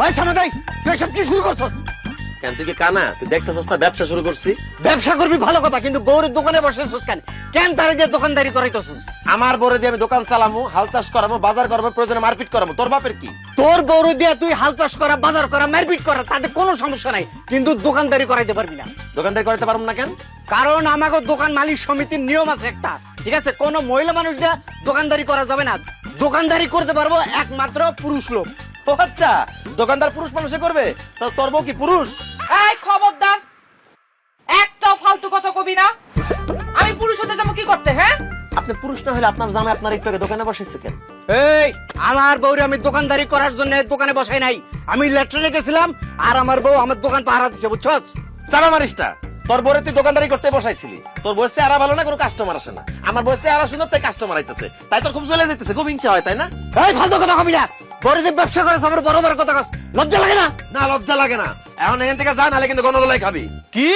ভাই সামাদাই তুই সব কি শুরু করছস? কেন তুই কি কানা? তুই দেখতেছস না ব্যবসা শুরু করছি? ব্যবসা করবি ভালো কথা, কিন্তু বউরের দোকানে বসেছস কেন? কেন তারে দিয়ে দোকানদারি করাইতেছস? আমার বরে দিয়ে আমি দোকান চালামু, হাল চাষ করামু, বাজার করবো, প্রয়োজনে মারপিট করামু। তোর বাপের কি? তোর বউরে দিয়ে তুই হাল চাষ করা, বাজার করা, মারপিট করা, তাতে কোনো সমস্যা নাই, কিন্তু দোকানদারি করাইতে পারবি না। দোকানদারি করতে পারবো না কেন? কারণ আমাকে দোকান মালিক সমিতির নিয়ম আছে একটা, ঠিক আছে? কোনো মহিলা মানুষ দিয়ে দোকানদারি করা যাবে না। দোকানদারি করতে পারবো একমাত্র পুরুষ লোক। ও আচ্ছা, দোকানদার পুরুষ মানুষে করবে? তো তোর বউ কি পুরুষ? এই খবরদার, একটা ফালতু কথা কবি না। আমি পুরুষ হতে যাবো কি করতে? হ্যাঁ, আপনি পুরুষ না হলে আপনার জামাই আপনার একটু আগে দোকানে বসেছে কেন? এই আমার বউরে আমি দোকানদারি করার জন্য দোকানে বসাই নাই, আমি লেট্রিনে গেছিলাম আর আমার বউ আমার দোকান পাহারা দিছে, বুঝছস? চালা মারিসটা। তোর বউরে তুই দোকানদারি করতে বসাইছিলি, তোর বয়সে আরা ভালো না, কোনো কাস্টমার আসে না। আমার বয়সে আরা সুন্দর, তাই কাস্টমার আইতেছে, তাই তোর খুব জ্বলে যেতেছে, খুব হিংসা হয়, তাই না? এই ফালতু কথা কবি না, বড় যে ব্যবসা করে আমার বড় বড় কথা কস, লজ্জা লাগে না? না, লজ্জা লাগে না। এখন এখান থেকে যা, নাহলে কিন্তু গণদোলাই খাবি। কি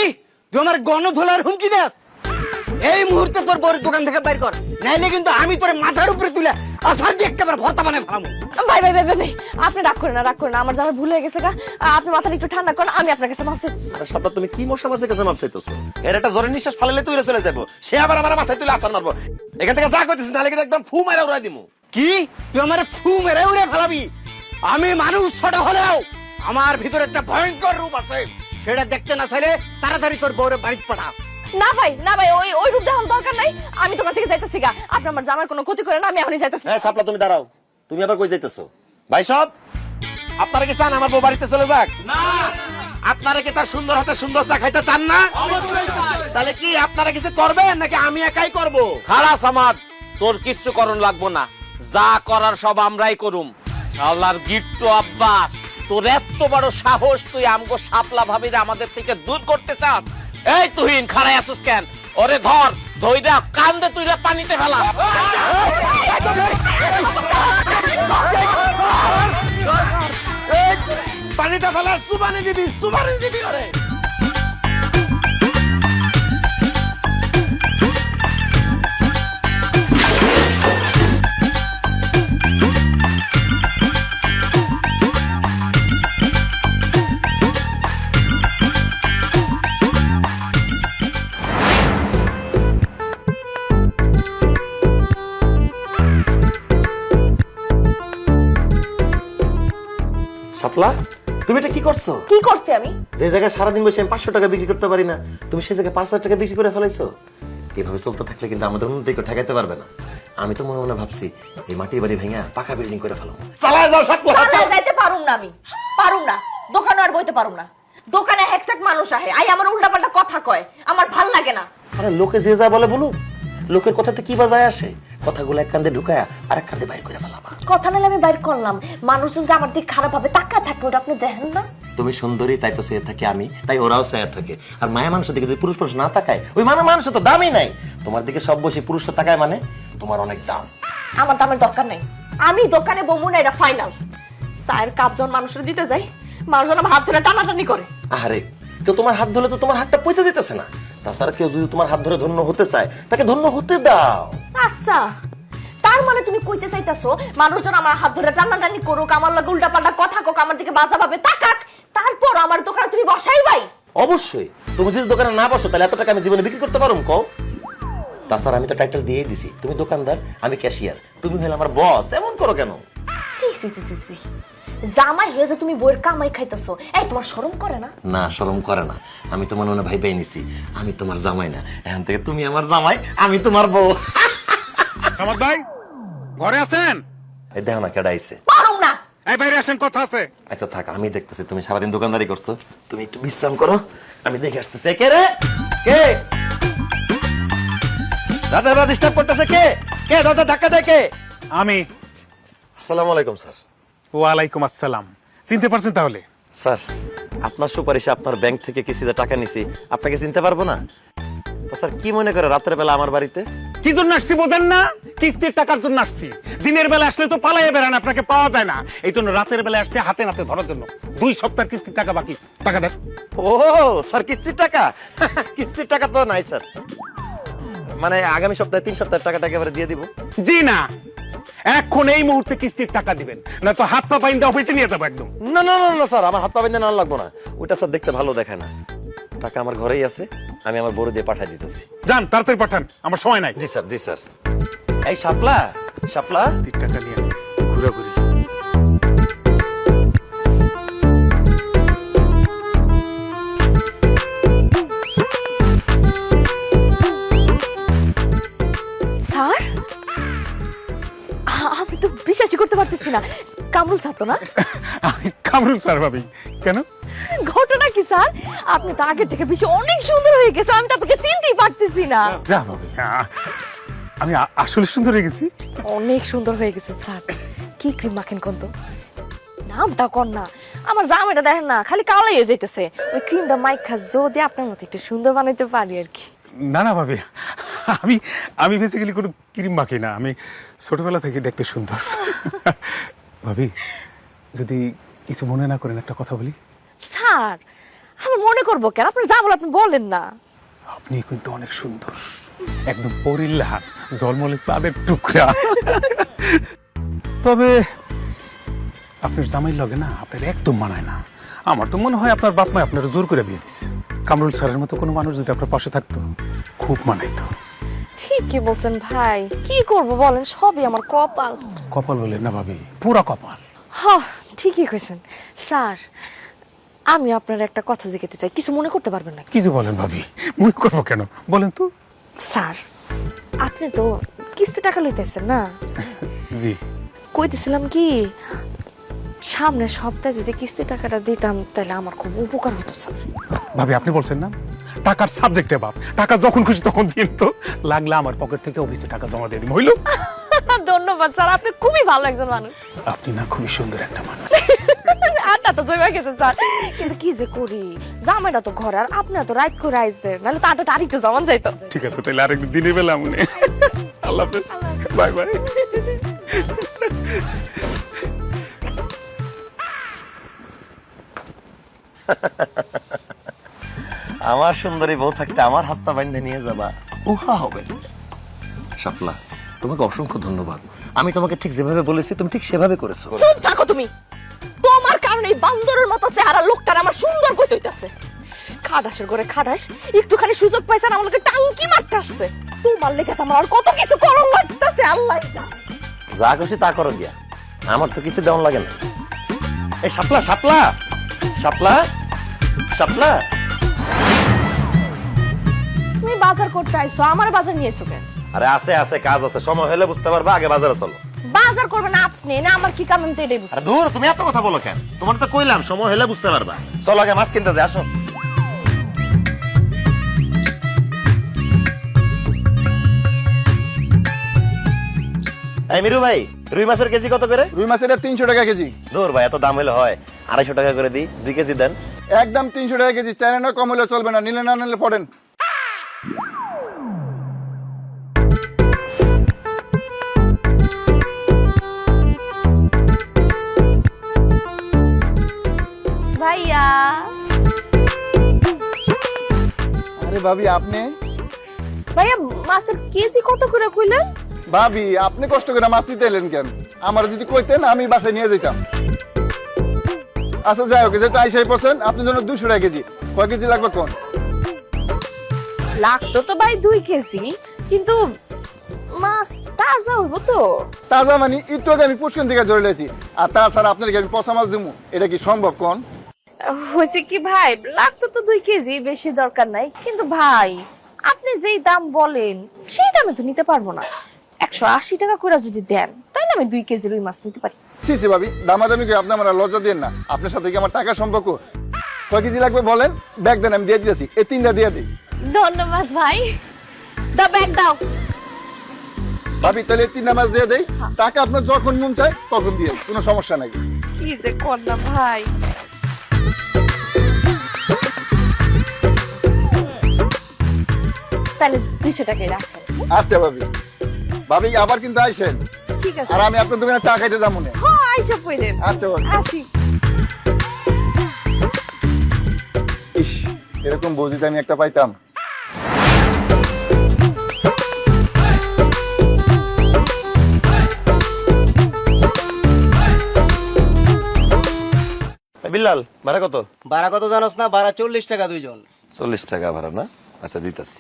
তুই আমার গণধোলার হুমকি দেস? এই মুহূর্তে তোর বড় দোকান থেকে বাইর কর, নাইলে কিন্তু আমি তোর মাথার উপরে তুলে আসার দিয়ে একেবারে ভর্তা বানায় ফেলামু। ভাই ভাই ভাই ভাই ভাই, আপনি রাগ করেন না, রাগ করেন না, আমার জামাই ভুল হয়ে গেছে গা। আপনি মাথাটা একটু ঠান্ডা করেন, আমি আপনার কাছে মাফ চাইতেছি। আরে সাপলা, তুমি কি মশা মাছের কাছে মাপ চাইতেছো? এর একটা জোরে নিঃশ্বাস ফালালে তুই চলে যাবো, সে আবার আমার মাথায় তুলে আসার মারবো। এখান থেকে যা করতেছিস, নাহলে কিন্তু একদম ফু মারা উড়াই দিমু। কি তুই আমার ফু মেরে উড়ে ফেলাবি? আমি মানুষ ছোট হলেও আমার ভিতরে একটা ভয়ঙ্কর রূপ আছে, সেটা দেখতে না চাইলে তাড়াতাড়ি তোর বউরে বাড়িতে পাঠা। না ভাই না ভাই, ওই ওই রূপ দেখার দরকার নাই, আমি দোকান থেকে যাইতেছি গা। আপনি আমার জামার কোনো ক্ষতি করেন না, আমি এখনই যাইতেছি। হ্যাঁ সাপলা, তুমি দাঁড়াও। তুমি আবার কই যাইতেছো? ভাই সব, আপনারা কি চান আমার বউ বাড়িতে চলে যাক? না। আপনারা কি তার সুন্দর হাতে সুন্দর চা খাইতে চান না? অবশ্যই। তাহলে কি আপনারা কিছু করবেন নাকি আমি একাই করব? খারাপ আমার, তোর কিচ্ছু করণ লাগবো না, যা করার সব আমরাই করুম। শালার গিট্টু আব্বাস, তোর এত বড় সাহস, তুই আমগো শাপলা ভাবিরে আমাদের থেকে দূর করতে চাস? এই তুহিন, খাড়াই আসিস কেন? ওরে ধর, ধইরা কান্দে তুইরা পানিতে ফেলা। পানিতে ফেলা, সুবানি দিবি, সুবানি দিবি ওরে। শাপলা, তুমি এটা কি করছো? কি করছি আমি? যে জায়গায় সারাদিন বসে আমি 500 টাকা বিক্রি করতে পারি না, তুমি সেই জায়গায় 5000 টাকা বিক্রি করে ফেলাইছো। এভাবে চলতে থাকলে কিন্তু আমাদের উন্নতিকে ঠেকাইতে পারবে না। আমি তো মনে মনে ভাবছি এই মাটির বাড়ি ভেঙে পাকা বিল্ডিং করে ফেলাম। চালায় যাও শাপলা। দোকানে যাইতে পারুম না, আমি পারুম না, দোকানে আর বইতে পারুম না। দোকানে হেকসেক মানুষ আহে, আই আমার উল্টাপাল্টা কথা কয়, আমার ভাল লাগে না। আরে লোকে যে যা বলে বলুক, লোকের কথাতে কি বাজায় আসে? কথাগুলো এক কান্দে ঢুকায়া আর এক কান্দে বাইর করে ফেলাবা। কথা নালে আমি বাইর করলাম, মানুষজন যে আমার দিকে খারাপ ভাবে তাকা থাকে, ওটা আপনি দেখেন না? তুমি সুন্দরী, তাই তো চেয়ে থাকে আমি, তাই ওরাও চেয়ে থাকে। আর মায়া মানুষের দিকে যদি পুরুষ পুরুষ না তাকায়, ওই মানুষের তো দামই নাই। তোমার দিকে সব বসে পুরুষ তাকায় মানে তোমার অনেক দাম। আমার দামের দরকার নাই, আমি দোকানে বমু না, এটা ফাইনাল। চায়ের কাপ যখন মানুষের দিতে যাই, মানুষজন আমার হাত ধরে টানাটানি করে। আরে কেউ তোমার হাত ধরলে তো তোমার হাতটা পয়সা যেতেছে না। তাছাড়া কেউ যদি তোমার হাত ধরে ধন্য হতে চায়, তাকে ধন্য হতে দাও। আচ্ছা, তার মানে তুমি কইতে চাইতাছো মানুষজন আমার হাত ধরে টানাটানি করুক, আমার লগে উল্টাপাল্টা কথা কোক, আমার দিকে বাজা ভাবে তাকাক, তারপর আমার দোকানে তুমি বসাই ভাই? অবশ্যই। তুমি যদি দোকানে না বসো, তাহলে এত টাকা আমি জীবনে বিক্রি করতে পারবো কও? তাছাড়া আমি তো টাইটেল দিয়েই দিছি, তুমি দোকানদার, আমি ক্যাশিয়ার, তুমি হলে আমার বস। এমন করো কেন? সি সি সি সি সি, জামাই হয়ে যে তুমি বইয়ের কামাই খাইতেছো, এই তোমার শরম করে না? না, শরম করে না। আমি তোমার মনে ভাই পাই নিছি, আমি তোমার জামাই না, এখন থেকে তুমি আমার জামাই, আমি তোমার বউ। সামাদ ভাই ঘরে আছেন? এই দেখো না কেডা আইছে। পারুম না। এই বাইরে আসেন, কথা আছে। আচ্ছা থাক, আমি দেখতেছি তুমি সারাদিন দোকানদারি করছো, তুমি একটু বিশ্রাম করো, আমি দেখে আসতেছি। কে রে? কে রাতের বেলা ডিস্টার্ব করতেছে? কে কে দরজা ধাক্কা দেয় কে? আমি। আসসালামু আলাইকুম স্যার। ওয়ালাইকুম আসসালাম। চিনতে পারছেন তাহলে? স্যার, আপনার সুপারিশে আপনার ব্যাংক থেকে কিস্তিতে টাকা নিছি, আপনাকে চিনতে পারবো না? তো স্যার কি মনে করে রাতের বেলা আমার বাড়িতে? কি জন্য আসছি বোঝেন না? কিস্তির টাকার জন্য আসছি। দিনের বেলা আসলে তো পালাইয়া বেড়ান, আপনাকে পাওয়া যায় না, এই জন্য রাতের বেলা আসছে হাতে নাতে ধরার জন্য। 2 সপ্তাহের কিস্তির টাকা বাকি, টাকা দেন। ও স্যার, কিস্তির টাকা? কিস্তির টাকা তো নাই স্যার, মানে আগামী সপ্তাহে 3 সপ্তাহের টাকাটা একেবারে দিয়ে দিব। জি না, এখন এই মুহূর্তে কিস্তির টাকা দিবেন, না তো হাত পা বাইন্দা অফিসে নিয়ে যাবো একদম। না না না না স্যার, আমার হাত পা বেঁধে নেওয়া লাগবো না। ওইটা স্যার দেখতে ভালো দেখায় না। টাকা আমার ঘরেই আছে, আমি আমার বড় দিয়ে পাঠিয়ে দিতেছি। যান তাড়াতাড়ি পাঠান, আমার সময় নাই। জি স্যার, জি স্যার। এই শাপলা, শাপলা, কিস্তির টাকা নিয়ে ঘুরাঘুরি। স্যার, আমি তো বিশ্বাসই করতে পারতেছি না। কামরুল স্যার তো না? আমি কামরুল স্যার ভাবি। কেন? ঘটনা কি স্যার? আপনি তো আগের থেকে বেশি অনেক সুন্দর হয়ে গেছেন, আমি তো আপনাকে চিনতেই পারতেছি না। যা ভাবি, আমি আসলে সুন্দর হয়ে গেছি। অনেক সুন্দর হয়ে গেছেন স্যার। কি ক্রিম মাখেন কোন তো? নামটা কোন না, আমার জামাইটা দেখেন না খালি কালাই হয়ে যাইতেছে। ওই ক্রিমটা মাইখা যদি আপনার মতো একটু সুন্দর বানাইতে পারি আর কি। না না ভাবি, আমি আমি বেসিক্যালি কোনো ক্রিম মাখি না, আমি ছোটবেলা থেকে দেখতে সুন্দর। ভাবি, যদি কিছু মনে না করেন একটা কথা বলি। স্যার, আমি মনে করবো কেন? আপনি যা বলেন আপনি বলেন না। আপনি কিন্তু অনেক সুন্দর, একদম পরিল্লাহার, জলমলে চাঁদের টুকরা। তবে আপনার জামাই লগে না আপনার একদম মানায় না। আমার তো মনে হয় আপনার বাপ মা আপনার জোর করে বিয়ে দিচ্ছে। কামরুল স্যারের মতো কোনো মানুষ যদি আপনার পাশে থাকতো খুব মানাইতো। ঠিকই বলছেন ভাই, কি করব বলেন, সবই আমার কপাল। কপাল বলেন না ভাবি, পুরা কপাল। হ্যাঁ, ঠিকই কইছেন। স্যার, আমি আপনার একটা কথা জিজ্ঞাসা চাই, কিছু মনে করতে পারবেন না? কিছু বলেন ভাবি, মনে করবো কেন, বলেন তো। স্যার, আপনি তো কিস্তি টাকা লইতেছেন না? জি। কইতেছিলাম কি, সামনের সপ্তাহে যদি কিস্তি টাকাটা দিতাম তাহলে আমার খুব উপকার হতো স্যার। ভাবি, আপনি বলছেন না টাকার সাবজেক্টে বাপ, টাকা যখন খুশি তখন দিন তো, লাগলে আমার পকেট থেকে অফিসে টাকা জমা দিয়ে দিন, হইলো? ধন্যবাদ স্যার, আপনি খুবই ভালো একজন মানুষ। আপনি না খুবই সুন্দর একটা মানুষ। আটটা তো জমা গেছে স্যার, কিন্তু কি যে করি, জামাইটা তো ঘরে, আর আপনি তো রাইট করে আইছেন, নাহলে তো আটটা আরেকটু জমান যাইতো। ঠিক আছে, তাহলে আরেকদিন দিনের বেলা মনে। আল্লাহ হাফেজ, বাই বাই। আমার সুন্দরী বউ থাকতে আমার হাত পা বেঁধে নিয়ে যাবা, উহা হবে। শাপলা, তোমাকে অসংখ্য ধন্যবাদ। আমি তোমাকে ঠিক যেভাবে বলেছি তুমি ঠিক সেভাবে করেছো। চুপ থাকো তুমি। তোমার কারণে এই বান্দরের মতো চেহারা লোকটার আমার সুন্দর কইতে হইতাছে। খাটাসের ঘরে খাটাস, একটুখানি সুযোগ পাইছেন আমাকে টাঙ্কি মারতে আসছে। তোমার লেগে আমার আর কত কিছু করণ লাগতেছে, আল্লাহ জানে। যা খুশি তা করো গিয়া, আমার তো কিছু দেওয়ান লাগে না। এই শাপলা, শাপলা, শাপলা, শাপলা, তুমি বাজার করতে আইছো, আমার বাজার নিয়েছো কেন? আরে আছে আছে, কাজ আছে, সময় হলে বুঝতে পারবা, আগে বাজারে চলো। বাজার করবেন আপনি না, আমার কি কাম আমি তো এটাই বুঝি। আরে দূর, তুমি এত কথা বলো কেন? তোমার তো কইলাম সময় হলে বুঝতে পারবা। চলো আগে মাছ কিনতে যাই, আসো। এই মিরু ভাই, রুই মাছের কেজি কত করে? রুই মাছের 300 টাকা কেজি। দূর ভাই, এত দাম হলে হয়, 250 টাকা করে দিই, 2 কেজি দেন। একদম 300 টাকা কেজি, চাইলে না কম হলে চলবে না, নিলে না নিলে পড়েন। ভাইয়া, আরে ভাবি আপনি? ভাইয়া মাছের কেজি কত করে কইলেন? ভাবি আপনি কষ্ট করে মাছ নিতে এলেন কেন? আমার যদি কইতেন আমি বাসায় নিয়ে যেতাম। আচ্ছা যাই হোক, যেহেতু আইসাই পছন্দ, আপনার জন্য 200 টাকা কেজি। কয় কেজি লাগবে কোন? লাগতো তো ভাই 2 কেজি, কিন্তু মাছ তাজা হইব তো? তাজা মানে একটু আগে আমি পুষ্কন থেকে ধরে লেছি, আর তাছাড়া আপনার আমি পচা মাছ দিমু, এটা কি সম্ভব কোন? হয়েছে কি ভাই, লাগতো তো 2 কেজি, বেশি দরকার নাই। কিন্তু ভাই আপনি যেই দাম বলেন সেই দামে তো নিতে পারবো না। 180 টাকা করে যদি দেন তাহলে আমি 2 কেজি রুই মাছ নিতে পারি। ছি ছি ভাবি, দামাদামি করে আপনি আমার লজ্জা দেন না। আপনার সাথে কি আমার টাকা সম্পর্ক? কয় কেজি লাগবে বলেন, ব্যাগ দেন, আমি দিয়ে দিয়েছি। এই 3টা দিয়ে দিই। ধন্যবাদ ভাই, দাও ব্যাগ দাও। ভাবি তাহলে 3টা মাছ দিয়ে দেই, টাকা আপনার যখন মন চায় তখন দিয়ে, কোনো সমস্যা নাই। কি যে কর না ভাই। তাহলে 200 টাকাই রাখেন। আচ্ছা ভাবি, ভাবি আবার কিন্তু আইসেন, ঠিক আছে। আর আমি আপনার দোকানে চা খাইতে যাবো না। হ্যাঁ আইসা পড়েন। আচ্ছা ভাবি। আসি। ইস, এরকম বউ যদি আমি একটা পাইতাম। বিল্লাল ভাড়া কত? ভাড়া কত জানোস না? ভাড়া 40 টাকা দুইজন। 40 টাকা ভাড়া না? আচ্ছা দিতাছি।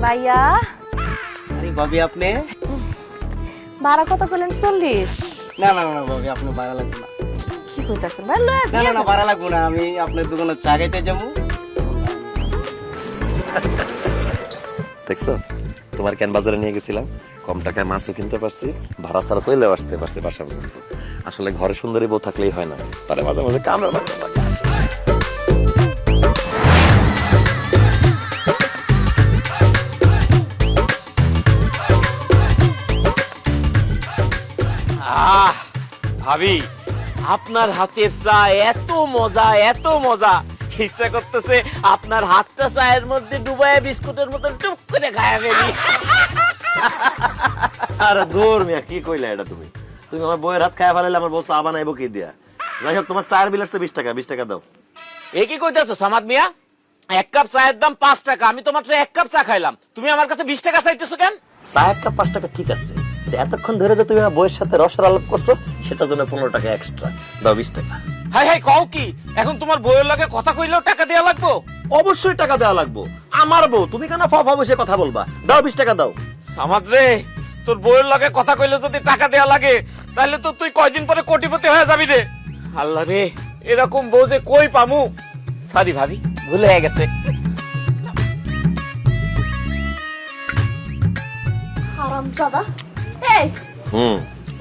ভাইয়া আরে ভাবি আপনি? ভাড়া কত করলেন? 40। না না না ভাবি, আপনি ভাড়া লাগবে না। কি কইতাছেন ভাই? লয়া না না না ভাড়া লাগবে না, আমি আপনার দোকানে চা খাইতে যাবো। দেখছো তোমার কেন বাজারে নিয়ে গেছিলাম, কম টাকায় মাছও কিনতে পারছি, ভাড়া ছাড়া চলে আসতে পারছি বাসা পর্যন্ত। আসলে ঘরে সুন্দরী বউ থাকলেই হয় না, তারে মাঝে মাঝে কামড়া লাগে। আহ ভাবি, আপনার হাতের চা এত মজা, এত মজা, ইচ্ছা করতেছে আপনার হাতটা চায়ের মধ্যে ডুবাইয়া বিস্কুটের মতো টুক করে খায়া ফেলি। আরে দূর মিয়া, কি কইলা এটা তুমি? তুমি আমার বউয়ের হাত খায়া ফেলাইলে আমার বউ চা বানাইবো কি দিয়া? যাই হোক, তোমার চায়ের বিল আসছে 20 টাকা, 20 টাকা দাও। এ কি কইতাছো সামাদ মিয়া? 1 কাপ চায়ের দাম 5 টাকা, আমি তো মাত্র 1 কাপ চা খাইলাম, তুমি আমার কাছে 20 টাকা চাইতেছো কেন? চা এক কাপ 5 টাকা ঠিক আছে, কিন্তু এতক্ষণ ধরে যে তুমি আমার বউয়ের সাথে রসের আলাপ করছো, সেটার জন্য 15 টাকা এক্সট্রা দাও। 20 টাকা। হাই হাই, কও কি? এখন তোমার বউয়ের লাগে কথা কইলেও টাকা দেয়া লাগবো? অবশ্যই টাকা দেওয়া লাগবো, আমার বউ, তুমি কেন ফা বসে কথা বলবা? দাও 20 টাকা দাও। সামাদ রে, তোর বউয়ের লাগে কথা কইলে যদি টাকা দেয়া লাগে, তাহলে তো তুই কয়দিন পরে কোটিপতি হয়ে যাবি রে। আল্লাহ রে, এরকম বউ যে কই পামু? সরি ভাবি, ভুল হয়ে গেছে। হারামজাদা, এই হুম,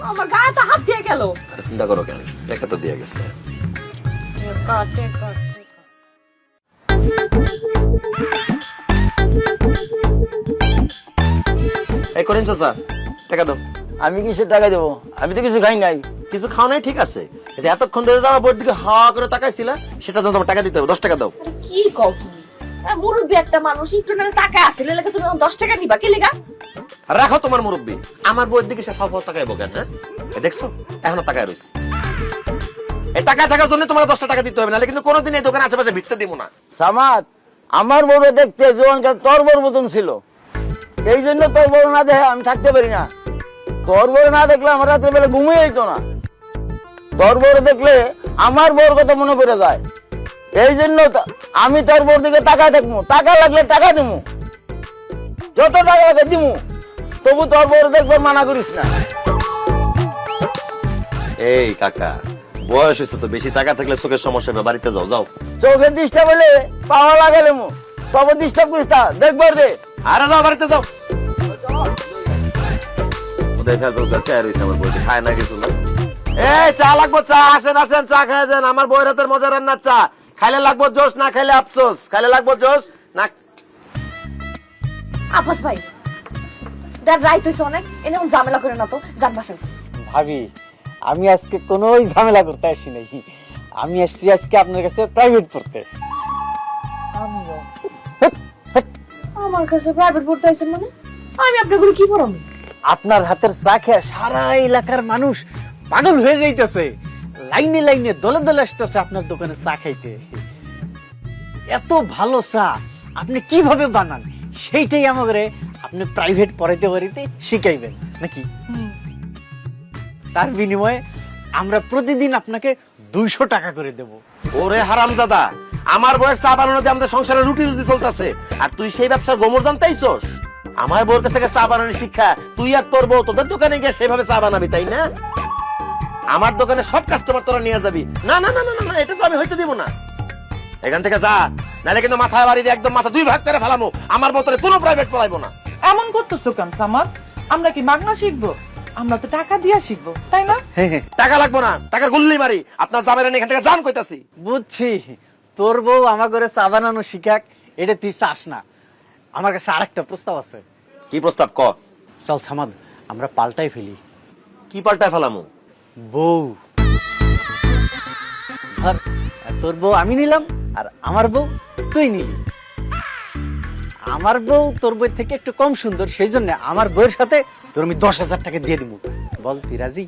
আমার গায়ে তো হাত দিয়ে গেল। আর চিন্তা করো কেন, টাকা তো দিয়ে গেছে। টেকা টেকা এই করিম চাচা, টাকা দাও। আমি কিসে টাকা দেবো? আমি তো কিছু খাই নাই। কিছু খাও নাই ঠিক আছে, এটা এতক্ষণ ধরে যাওয়া বউয়ের দিকে হা করে তাকাইছিল, সেটা জন্য তোমার টাকা দিতে হবে। 10 টাকা দাও। আরে কি কও তুমি? মুরব্বী একটা মানুষ, একটু না টাকা আছে, লাগে তুমি 10 টাকা দিবা কি লেগা? আর রাখো তোমার মুরব্বী, আমার বউয়ের দিকে সে ফা তাকাইবো কেন? হ্যাঁ, এই দেখছো এখনো তাকায় রইছে। এই টাকা থাকার জন্য তোমার 10 টাকা দিতে হবে, নাহলে কিন্তু কোনোদিন এই দোকানে আশেপাশে ভিড়তে দিব না। সামাদ, আমার বড় দেখতে জোয়ানকাল তোর বড় মতন ছিল, এই জন্য তোর বড় না দেখে আমি থাকতে পারি না। তোর বড় না দেখলে আমার রাত্রে বেলা ঘুমিয়ে যেত না। তোর বড় দেখলে আমার বউর কথা মনে পড়ে যায়, এই জন্য আমি তোর বউর দিকে টাকা দেখবো, টাকা লাগলে টাকা দিমু, যত টাকা লাগে দিমু, তবু তোর বউর দেখবো, মানা করিস না। এই কাকা, বয়স হয়েছে তো, বেশি টাকা থাকলে চোখের সমস্যা হবে, বাড়িতে যাও যাও। চোখে ডিস্টার্ব হলে পাওয়া লাগালে মু, তবে ডিস্টার্ব করিস না, দেখবার দে। আরে যাও, বাড়িতে যাও। দেখা তো চা রইছে আমার বউকে, খায় না কিছু না। এই চা লাগবো, চা আসেন আসেন, চা খায় যান। আমার বউয়ের হাতের মজা রান্নার চা, খাইলে লাগবো জোশ, না খাইলে আফসোস। খাইলে লাগবো জোশ, না। আব্বাস ভাই, দেখ রাইত হইছে অনেক, এনে ঝামেলা করে না তো, জান বাসা যান। ভাবি, আমি আজকে কোনো ঝামেলা করতে আসি নাই, আমি আসছি আজকে আপনার কাছে প্রাইভেট পড়তে। আমিও আমার কাছে প্রাইভেট পড়তে আইছেন মানে? আমি আপনাকে কি পড়াবো? আপনার হাতের চা খেয়ে সারা এলাকার মানুষ পাগল হয়ে যাইতেছে, লাইনে লাইনে দলে দলে আসতেছে আপনার দোকানে চা খাইতে। এত ভালো চা আপনি কিভাবে বানান, সেইটাই আমাদের আপনি প্রাইভেট পড়াইতে পারিতে শিখাইবেন নাকি? তার বিনিময়ে আমরা প্রতিদিন আপনাকে 200 টাকা করে দেব। ওরে হারামজাদা, আমার বউয়ের চা বানানো দিয়ে আমাদের সংসারে রুটি রুটি চলতেছে, আর তুই সেই ব্যবসার গোমর জানতাইছস? আমার বউর কাছ থেকে চা বানানোর শিক্ষা তুই আর তোর বউ তোদের দোকানে গিয়ে সেভাবে চা বানাবি, তাই না? আমার দোকানে সব কাস্টমার তোরা নিয়ে যাবি? না না না না না, এটা তো আমি হইতে দিব না। এখান থেকে যা, নাহলে কিন্তু মাথায় বাড়ি দিয়ে একদম মাথা 2 ভাগ করে ফেলামু। আমার বউ তোরে কোনো প্রাইভেট পড়াইবো না। এমন করতেছো কেন সামাদ? আমরা কি মাগনা শিখবো? আমরা তো টাকা দিয়া শিখবো, তাই না? টাকা লাগবো না, টাকার গুল্লি মারি। আপনার যাবেন এখান থেকে যান কইতাছি। বুঝছি, তোর বউ আমার ঘরে চা বানানো শিখাক, এটা তুই চাস না। আমার কাছে আরেকটা প্রস্তাব আছে। কি প্রস্তাব ক? চল সামাদ, আমরা পাল্টাই ফেলি। কি পাল্টায় ফেলামু? বউ ধর, তোর বউ আমি নিলাম, আর আমার বউ তুই নিলি। আমার বউ তোর বউয়ের থেকে একটু কম সুন্দর, সেই জন্য আমার বউয়ের সাথে তোর আমি 10,000 টাকা দিয়ে দিব। বল তুই রাজি?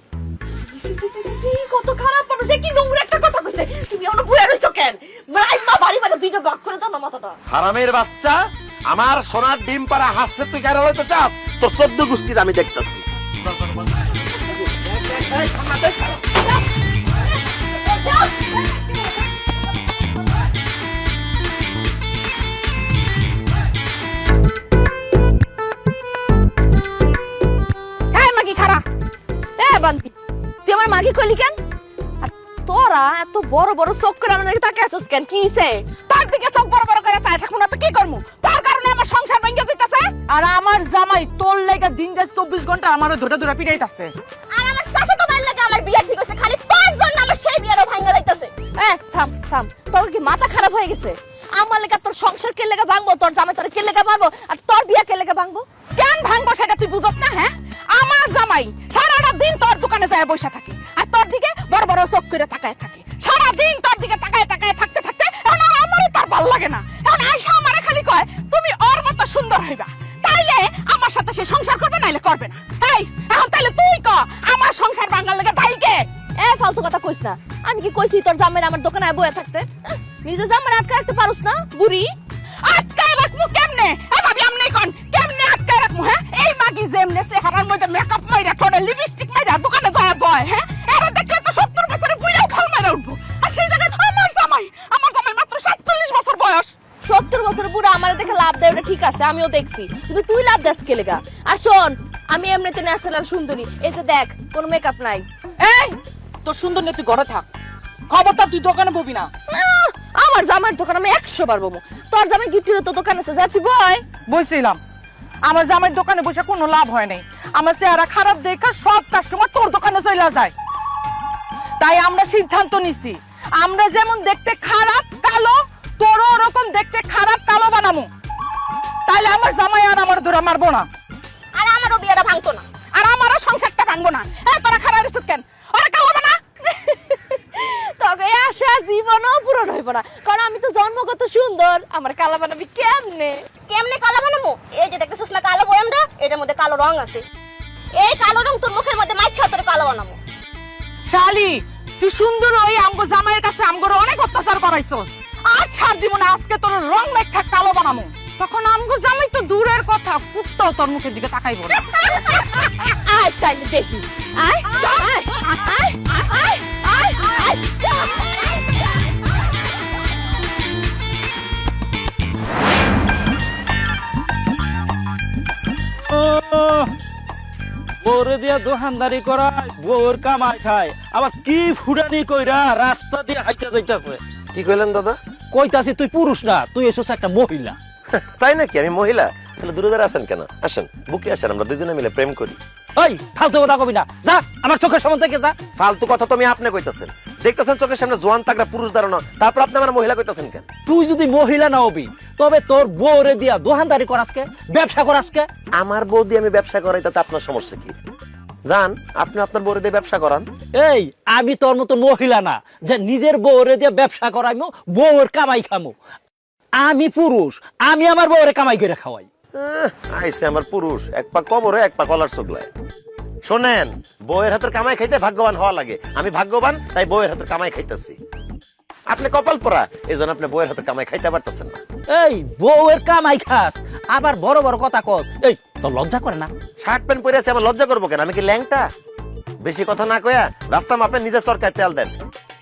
কত খারাপ মানুষ, কি নোংরা একটা কথা কইছে। তুমি অন্য বুয়া রইছো কেন? মাইমা বাড়ি মানে দুইটা ভাগ করে দাও না মাথাটা। হারামের বাচ্চা, আমার সোনার ডিম পাড়া হাসতে তুই গাড়ি হইতে চাস? তোর 14 গোষ্ঠীর আমি দেখতাছি। হ্যাঁ মাগি খারা বান্তি তুই আমার মাগি কইলি কেন আর তোরা এত বড় বড় চোখ করে আমার দিকে তাকিয়ে আছিস কেন কি হইছে তার দিকে চোখ বড় বড় করে চাই থাকবো না তো কি করবো? তার কারণে আমার সংসার ভেঙে যাইতাছে। আর আমার জামাই তোর লেগে দিন রাত 24 ঘন্টা আমারও ধরে ধরে পিটাইতাছে। আর আমার চাচা তো লাগে আমার বিয়া ঠিক হইছে খালি তোর জন্য আমার সেই বিয়াটা ভাঙা যাইতাছে থাম থাম তোর কি মাথা খারাপ হয়ে গেছে আমার লেগে তোর সংসার কে লেগে ভাঙবো তোর জামাই তোর কে লেগে মারবো আর তোর বিয়া কে লেগে ভাঙবো কেন ভাঙবো সেটা তুই বুঝছ না? হ্যাঁ, আমার জামাই সারাটা দিন তোর দোকানে যায় বসে থাকে আর তোর দিকে বড় বড় চোখ করে তাকায় থাকে। সারা দিন তোর দিকে তাকায় তাকায় থাকতে থাকতে এখন আর আমারই তার ভাল লাগে না। এখন আয়সা আমারে খালি কয় তুমি ওর মতো সুন্দর হইবা, তাইলে আমার সাথে সে সংসার করবে নাইলে করবে না। এই এখন তাইলে তুই ক আমার সংসার ভাঙার লাগে দায়ী কে? ফালতু কথা কইস না আমি কি কইছি তোর জামাই আমার দোকানে বসে থাকতে নিজে জামাই আটকে রাখতে পারুস না বুড়ি আটকায় রাখবো কেমনে? এ ভাবি আমনে কোন কেমনে আটকায় রাখবো? হ্যাঁ, এই মাগি যেমনে চেহারার মধ্যে মেকআপ মাইরা ঠোঁটে লিপস্টিক মাইরা দোকানে যায় বয়, হ্যাঁ এরা দেখলে তো 70 বছরের বুইড়াও ফাল মাইরা উঠবো। আর সেই জায়গায় আমার জামাই মাত্র 47 বছর বয়স। 70 বছর বুড়া আমার দেখে লাভ দেয় ওটা ঠিক আছে আমিও দেখছি কিন্তু তুই লাভ দেস কে লেগা আর শোন আমি এমনিতে ন্যাচারাল সুন্দরী এই যে দেখ কোনো মেকআপ নাই এই তোর সুন্দর নেই, তুই ঘরে থাক, খবরদার তুই দোকানে ববি না। আহ, আমার জামাইয়ের দোকান আমি 100 বার বমু তোর জামাই গিফটের তো দোকান আছে যা তুই বয় বলছিলাম আমার জামাইয়ের দোকানে বসে কোনো লাভ হয় নাই। আমার চেহারা খারাপ দেখে সব কাস্টমার তোর দোকানে চলে যায়। তাই আমরা সিদ্ধান্ত নিছি আমরা যেমন দেখতে খারাপ কালো তোরও ওরকম দেখতে খারাপ কালো বানামু, তাইলে আমার জামাই আর আমার ধরে মারবো না আর আমারও বিয়েটা ভাঙতো না আর আমারও সংসারটা ভাঙবো না। এই তোরা খারাপ রেসুত কেন? ওরা কালো বানা তোকে আশা জীবনও পূরণ হইব না কারণ আমি তো জন্মগত সুন্দর আমার কালা বানাবি কেমনে কেমনে কালো বানামু? এই যে দেখতেছিস না কালো বয়ামটা, এটার মধ্যে কালো রং আছে। এই কালো রং তোর মুখের মধ্যে মাইখা তোর কালো বানামু। শালি তুই সুন্দর ওই আমগো জামাইয়ের কাছে আমগোর অনেক অত্যাচার করাইছস। আজ ছাড় দিব না, আজকে তোর রং মেখা কালো বানামু। তখন আমগো জামাই তো দূরের কথা কুত্তাও তোর মুখের দিকে তাকাইবো না। আয় তাইলে দেখি আয় আয় আয় আয় আয় আয় বউরে দিয়া দোকানদারি করায় বউর কামাই খায় আবার কি ফুটানি কইরা রাস্তা দিয়ে হাইটা যাইতাছে। কি কইলেন দাদা? কইতাছি তুই পুরুষ না, তুই এসেছ একটা মহিলা। তাই নাকি? আমি মহিলা? তাহলে দূরে দূরে আছেন কেন? আসেন, বুকে আসেন, আমরা দুজনে মিলে প্রেম করি। ওই ফালতু কথা কবি না, যা আমার চোখের সামনে থেকে যা। ফালতু কথা তুমি আপনি কইতাছেন, দেখতেছেন চোখের সামনে জোয়ান তাগড়া পুরুষ দাঁড়ানো, তারপর আপনি আমার মহিলা কইতাছেন কেন? তুই যদি মহিলা না হবি তবে তোর বউরে দিয়া দোকানদারি করাসকে, ব্যবসা করাসকে। আমার বউ দিয়ে আমি ব্যবসা করাই, তাতে আপনার সমস্যা কি? জান, আপনি আপনার বউরে দিয়ে ব্যবসা করান। এই আমি তোর মতো মহিলা না যে নিজের বউরে দিয়ে ব্যবসা করাইমু, বউর কামাই খামু। আমি পুরুষ, আমি আমার বউরে কামাই করে খাওয়াই। আইসে আমার পুরুষ, এক পা কবরে এক পা কলার চোগলায়। শোনেন, বউয়ের হাতের কামাই খাইতে ভাগ্যবান হওয়া লাগে। আমি ভাগ্যবান, তাই বউয়ের হাতের কামাই খাইতেছি। আপনি কপাল পরা, এই জন্য আপনি বউয়ের হাতের কামাই খাইতে পারতেছেন না। এই বউয়ের কামাই খাস আবার বড় বড় কথা কস, এই তোর লজ্জা করে না? শার্ট প্যান্ট পরে আছে, আমার লজ্জা করবো কেন? আমি কি ল্যাংটা? বেশি কথা না কয়া রাস্তা মাপেন, নিজের সরকার তেল দেন।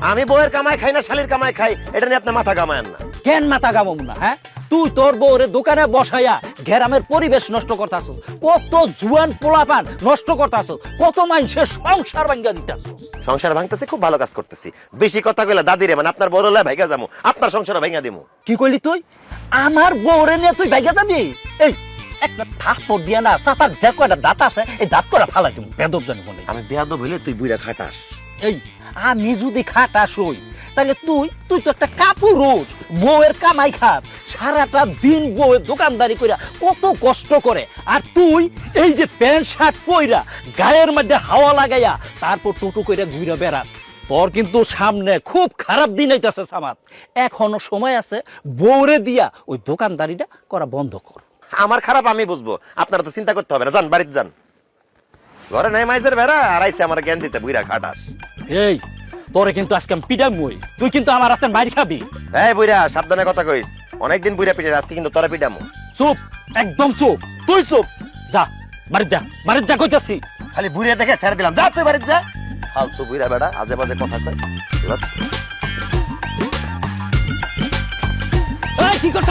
আমি বউয়ের কামাই খাই না শালির কামাই খাই, এটা নিয়ে আপনি মাথা কামায়েন না। কেন মাথা গামম না? হ্যাঁ, তুই তোর বউরে দোকানে বসাইয়া গ্রামের পরিবেশ নষ্ট করতাছ, কত জুয়ান পোলাপান নষ্ট করতাছ, কত মানুষের সংসার ভাঙ্গা দিতাছ। সংসার ভাঙতেছি, খুব ভালো কাজ করতেছি। বেশি কথা কইলা দাদিরে, মানে আপনার বড় লাই ভাইগা যাবো, আপনার সংসার ভাঙা দিমু। কি কইলি তুই? আমার বউরে নিয়ে তুই ভাইগা যাবি? এই একটা থাপ্পড় দিয়া না চাপার যে কয়টা দাঁত আছে এই দাঁত করে ফালাই দিমু, বেদব জানি বলে। আমি বেয়াদব হইলে তুই বুইরা খাটাস। এই আমি যদি খাটাস হই তাহলে তুই তো একটা কাপুরুষ, বউয়ের কামাই খাত, সারাটা দিন বউয়ের দোকানদারি কইরা কত কষ্ট করে, আর তুই এই যে প্যান্ট শার্ট পইরা গায়ের মধ্যে হাওয়া লাগাইয়া তারপর টোটো কইরা ঘুরে বেড়াস। তোর কিন্তু সামনে খুব খারাপ দিন আইতাছে সামাত। এখনো সময় আছে, বউরে দিয়া ওই দোকানদারিটা করা বন্ধ কর। আমার খারাপ আমি বুঝবো, আপনারা তো চিন্তা করতে হবে না। যান, বাড়িতে যান। ঘরে নাই মাইজের বেড়া, আর আইসে আমার জ্ঞান দিতে বুইরা খাটাস। এই তোরে কিন্তু আজকে আমি পিটামই, তুই কিন্তু আমার রাস্তায় মাইর খাবি। এই বুইরা, সাবধানে কথা কইস। অনেকদিন বুইরা পিটে, আজকে কিন্তু তোরা পিটামু। চুপ, একদম চুপ। তুই চুপ। যা বাড়িতে যা, বাড়িতে যা কইতাছি। খালি বুইরা দেখে ছেড়ে দিলাম। যা তুই বাড়িতে যা। ফালতু বুইরা বেড়া আজে বাজে কথা কয় কি করছ